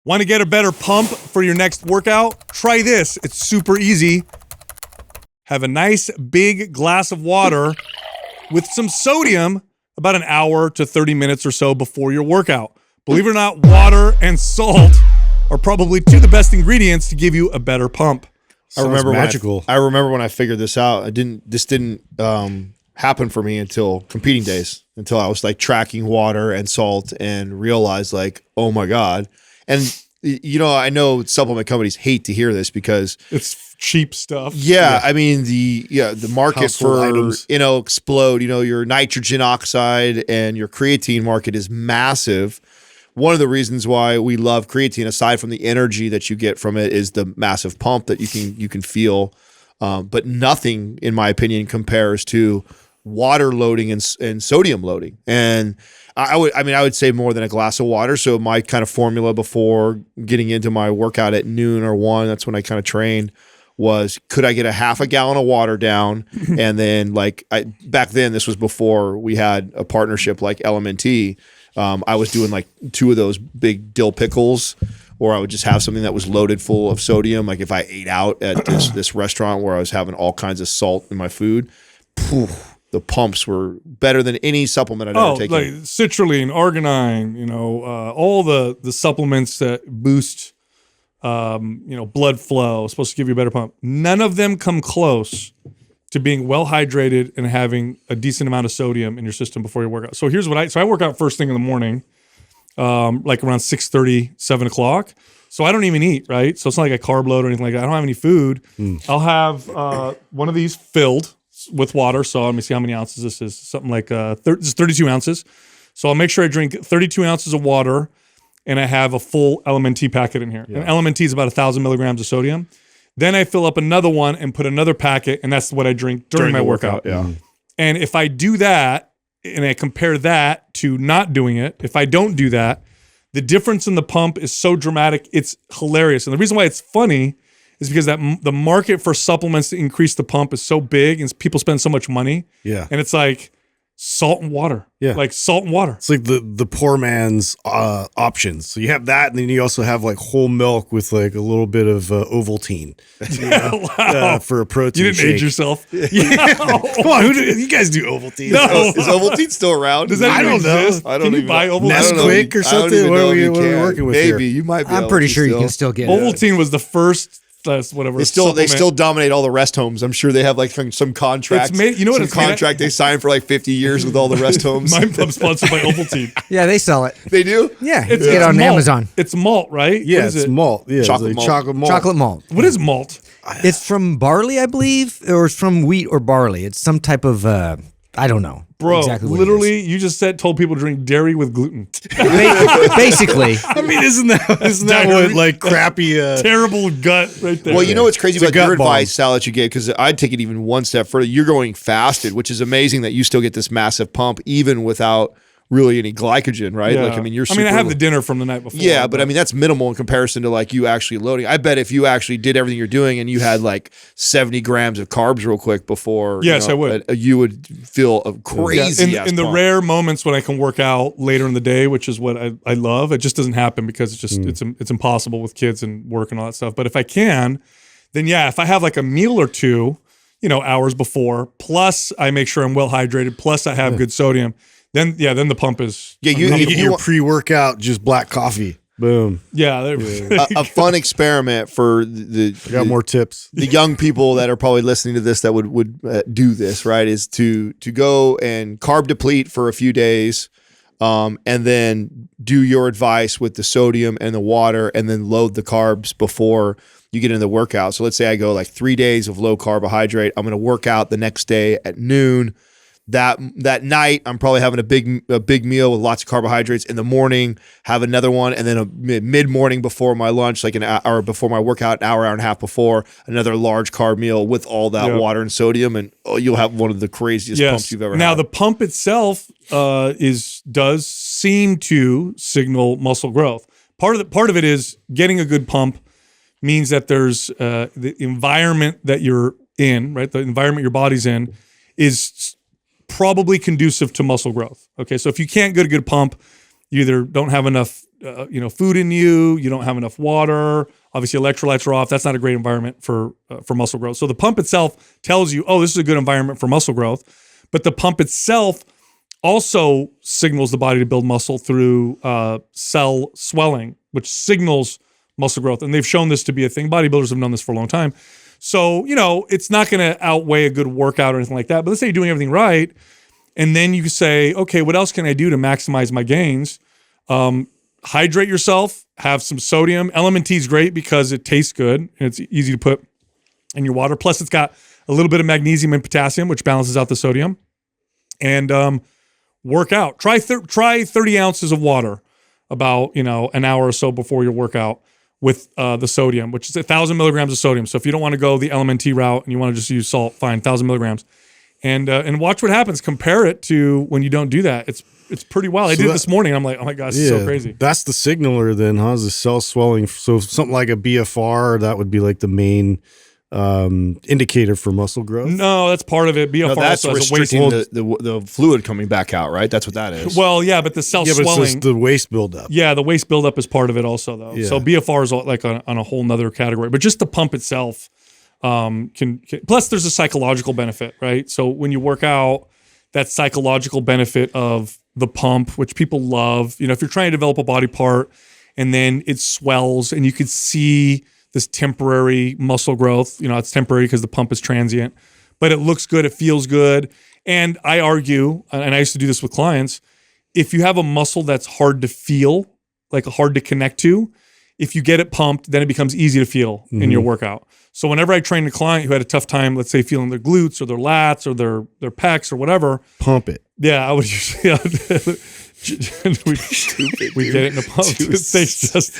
Want to get a better pump for your next workout? Try this. It's super easy. Have a nice big glass of water with some sodium about an hour to 30 minutes or so before your workout. Believe it or not, water and salt are probably two of the best ingredients to give you a better pump. I remember magical. I remember when I figured this out. This didn't happen for me until competing days, until I was like tracking water and salt and realized like, oh my God. And you know, I know supplement companies hate to hear this because it's cheap stuff. Yeah, I mean the market Household for items. explode. You know, your nitrogen oxide and your creatine market is massive. One of the reasons why we love creatine, aside from the energy that you get from it, is the massive pump that you can feel. But nothing, in my opinion, compares to water loading and sodium loading. And I would say more than a glass of water. So my kind of formula before getting into my workout at noon or 1, that's when I kind of trained, was could I get a half a gallon of water down? And then back then, this was before we had a partnership like LMNT. I was doing like 2 of those big dill pickles, or I would just have something that was loaded full of sodium. Like if I ate out at this restaurant where I was having all kinds of salt in my food, the pumps were better than any supplement I'd ever taken. Like citrulline, arginine, all the supplements that boost, blood flow, supposed to give you a better pump. None of them come close to being well hydrated and having a decent amount of sodium in your system before your workout. So here's what I work out first thing in the morning, like around 6:30, 7 o'clock. So I don't even eat, right? So it's not like a carb load or anything like that. I don't have any food. I'll have one of these filled with water. So let me see how many ounces this is. Something like this is 32 ounces. So I'll make sure I drink 32 ounces of water, and I have a full LMNT packet in here. Yeah. And LMNT is about 1,000 milligrams of sodium. Then I fill up another one and put another packet, and that's what I drink during my workout. Yeah. And if I do that, and I compare that to not doing it, if I don't do that, the difference in the pump is so dramatic, it's hilarious. And the reason why it's funny is because the market for supplements to increase the pump is so big, and people spend so much money. Yeah. And it's like salt and water. Yeah. Like salt and water. It's like the poor man's options. So you have that, and then you also have like whole milk with like a little bit of Ovaltine. Wow. For a protein You didn't shake. age yourself. Yeah. Come on, you guys do Ovaltine? No. Is Ovaltine still around? Does that I even don't know. exist? I don't Can you even buy know. Ovaltine? Nesquik or something? What are we working with Maybe here? you might be. I'm able pretty to sure you still. can still get it. Ovaltine was the first, whatever. They still supplement. dominate all the rest homes. I'm sure they have like some contract. It's made- you know what some it's made- contract they signed for like 50 years with all the rest homes. My pub's sponsored by Ovaltine. Yeah, they sell it. They do. Yeah, It's get on malt. Amazon. It's malt, right? Yeah, What is it's it? malt. Yeah, Chocolate it's like malt. chocolate malt. Chocolate malt. What is malt? It's from barley, I believe, or it's from wheat or barley. It's some type of I don't know. Bro, exactly what it literally, you just told people to drink dairy with gluten. is. Basically, I mean, isn't that diarrhea. what like crappy? Terrible gut right there. Well, you know what's crazy It's a about your gut bomb. advice, Sal, that you get, because I'd take it even one step further. You're going fasted, which is amazing that you still get this massive pump even without really any glycogen, right? Yeah. Like, I mean, you're super I have the dinner from the night before. Yeah, but I mean, that's minimal in comparison to like you actually loading. I bet if you actually did everything you're doing and you had like 70 grams of carbs real quick before, Yes, I would. You would feel a crazy. in the rare moments when I can work out later in the day, which is what I love, it just doesn't happen because it's just it's impossible with kids and work and all that stuff. But if I can, then yeah, if I have like a meal or two, hours before, plus I make sure I'm well hydrated, plus I have good sodium, then the pump is Yeah, You if get you your want- pre-workout just black coffee. Boom. a fun experiment for I got more tips. the young people that are probably listening to this that would do this, right, is to go and carb deplete for a few days, and then do your advice with the sodium and the water, and then load the carbs before you get into the workout. So let's say I go like 3 days of low carbohydrate. I'm going to work out the next day at noon. That night, I'm probably having a big meal with lots of carbohydrates. In the morning, have another one, and then a mid morning before my lunch, like an hour before my workout, hour and a half before, another large carb meal with all that water and sodium, and you'll have one of the craziest pumps you've ever had. Now the pump itself does seem to signal muscle growth. Part of it is getting a good pump means that there's the environment that you're in, right? The environment your body's in is probably conducive to muscle growth. Okay, so if you can't get a good pump, you either don't have enough food in you. You don't have enough water. Obviously, electrolytes are off. That's not a great environment for muscle growth. So the pump itself tells you, oh, this is a good environment for muscle growth. But the pump itself also signals the body to build muscle through cell swelling, which signals muscle growth. And they've shown this to be a thing. Bodybuilders have known this for a long time. So, it's not going to outweigh a good workout or anything like that. But let's say you're doing everything right. And then you say, okay, what else can I do to maximize my gains? Hydrate yourself, have some sodium. LMNT is great because it tastes good and it's easy to put in your water. Plus, it's got a little bit of magnesium and potassium, which balances out the sodium. And work out. Try 30 ounces of water about an hour or so before your workout with the sodium, which is 1,000 milligrams of sodium. So if you don't want to go the LMNT route and you want to just use salt, fine, 1,000 milligrams. And watch what happens. Compare it to when you don't do that. It's pretty wild. I did it this morning. I'm like, oh my gosh, it's so crazy. That's the signaler then, huh? Is the cell swelling. So something like a BFR, that would be like the main indicator for muscle growth. No, that's part of it. BFR that's also has a waist. restricting the fluid coming back out, right? That's what that is. Well, yeah, but the cell Yeah, but it's swelling. just the waist buildup. Yeah, the waist buildup is part of it also, though. Yeah. So BFR is like on a whole nother category. But just the pump itself can plus there's a psychological benefit, right? So when you work out, that psychological benefit of the pump, which people love, if you're trying to develop a body part and then it swells and you could see this temporary muscle growth, it's temporary because the pump is transient, but it looks good, it feels good. And I argue, and I used to do this with clients, if you have a muscle that's hard to feel, like hard to connect to, if you get it pumped, then it becomes easy to feel in your workout. So whenever I trained a client who had a tough time, let's say feeling their glutes or their lats or their pecs or whatever, Pump it. yeah, I would usually we get it in a pump. They just